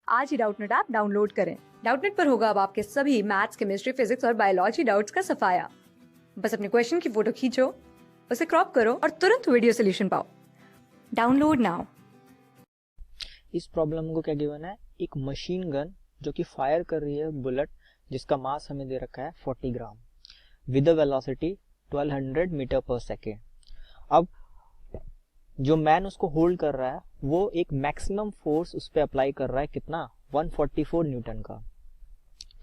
आज ही Doubtnut app download करें। Doubtnut पर होगा अब आपके सभी मैथ्स, केमिस्ट्री, फिजिक्स और बायोलॉजी डाउट्स का सफाया। बस अपने क्वेश्चन की फोटो खींचो, उसे क्रॉप करो और तुरंत वीडियो सोल्यूशन पाओ। Download now. इस प्रॉब्लम को क्या गिवन है, एक मशीन गन जो कि फायर कर रही है बुलेट जिसका मास हमें दे रखा है 40 ग्राम विद अ वेलोसिटी 1200 मीटर पर सेकेंड। अब जो मैन उसको होल्ड कर रहा है वो एक मैक्सिमम फोर्स उस पर अप्लाई कर रहा है, कितना, 144 न्यूटन का।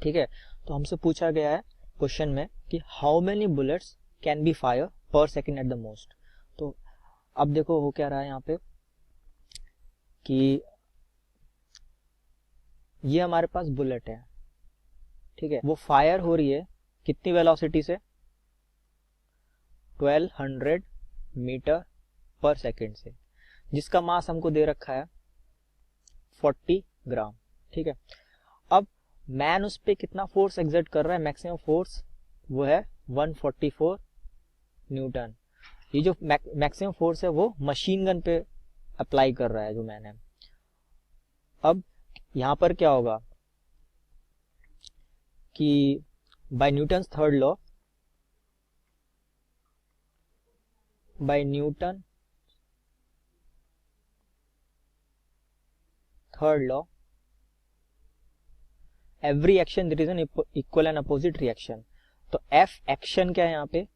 ठीक है, तो हमसे पूछा गया है क्वेश्चन में कि how many bullets can be fire पर सेकेंड एट द मोस्ट। तो अब देखो हो क्या रहा है यहाँ पे कि ये हमारे पास बुलेट है, ठीक है, वो फायर हो रही है कितनी वेलोसिटी से, 1200 मीटर पर सेकेंड से, जिसका मास हमको दे रखा है 40 ग्राम। ठीक है, अब मैन उस पे कितना फोर्स एक्सर्ट कर रहा है, मैक्सिमम फोर्स वो है 144 न्यूटन। ये जो मैक्सिमम फोर्स है वो मशीन गन पे अप्लाई कर रहा है जो मैन है। अब यहां पर क्या होगा कि by Newton's third law, by Newton third law, every action there is an equal and opposite reaction. तो एफ एक्शन क्या है यहाँ पे,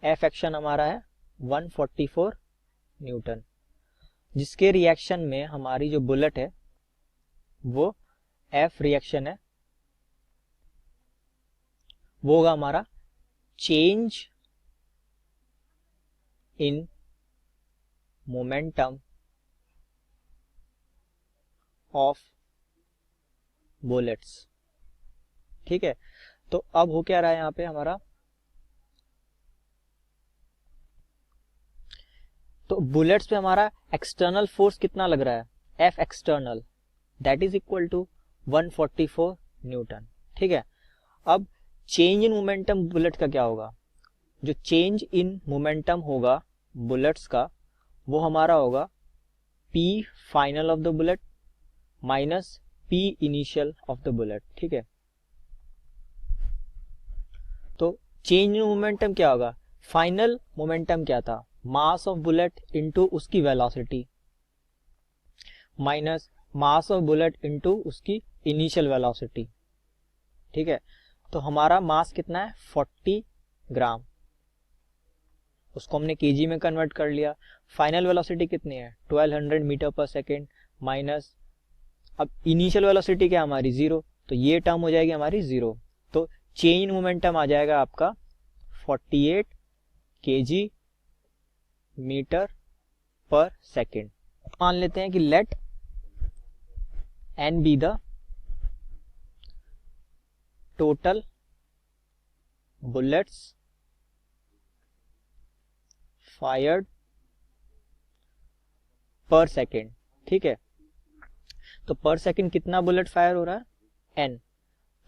एफ एक्शन हमारा है 144 न्यूटन, जिसके रिएक्शन में हमारी जो बुलेट है वो एफ रिएक्शन है, वो होगा हमारा change in momentum of bullets. ठीक है, तो अब हो क्या रहा है यहाँ पे हमारा, तो बुलेट्स पे हमारा एक्सटर्नल फोर्स कितना लग रहा है, F external, that is equal to 144 newton. ठीक है, अब चेंज इन मोमेंटम बुलेट का क्या होगा, जो चेंज इन मोमेंटम होगा बुलेट्स का वो हमारा होगा P final of the bullet minus P initial of the bullet. ठीक है, तो चेंज इन मोमेंटम क्या होगा, फाइनल मोमेंटम क्या था, मास ऑफ बुलेट इनटू उसकी velocity minus mass of bullet into उसकी इनिशियल वेलोसिटी। ठीक है, तो हमारा मास कितना है 40 ग्राम, उसको हमने केजी में कन्वर्ट कर लिया। फाइनल वेलोसिटी कितनी है 1200 मीटर पर सेकेंड माइनस, अब इनिशियल वेलोसिटी क्या हमारी 0, तो ये टर्म हो जाएगी हमारी 0। तो चेंज इन मोमेंटम आ जाएगा आपका 48 केजी मीटर पर सेकेंड। मान लेते हैं कि let N be the total bullets fired per second. ठीक है, तो पर सेकेंड कितना बुलेट फायर हो रहा है, एन,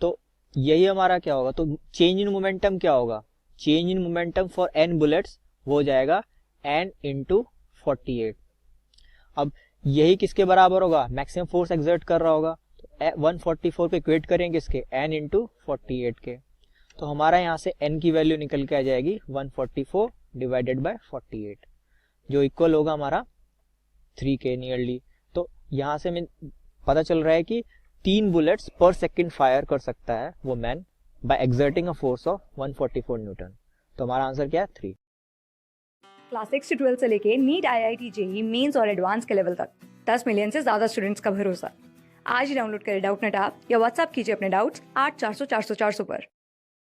तो यही हमारा क्या होगा, तो चेंज इन मोमेंटम क्या होगा, change in momentum for N bullets वो हो जाएगा एन इंटू 48। अब यही किसके बराबर होगा, मैक्सिमम फोर्स एक्सर्ट कर रहा होगा, तो 144 पे इक्वेट करेंगे किसके, एन इंटू 48 के, तो हमारा यहाँ से एन की वैल्यू निकल के आ जाएगी 144 डिवाइडेड बाय 48, जो इक्वल होगा हमारा 3 के नियरली। तो यहाँ से हमें पता चल रहा है कि 3 बुलेट्स पर सेकेंड फायर कर सकता है वो man by exerting a force of 144 newton. तो हमारा आंसर क्या है, 3। क्लास 6 से 12 से लेके नीट, IIT, JEE मेंस और एडवांस के लेवल तक 10 मिलियन से ज्यादा स्टूडेंट्स का भरोसा। आज ही डाउनलोड करें डाउटनेट ऐप या व्हाट्सएप कीजिए अपने डाउट्स 8400 400 400 पर।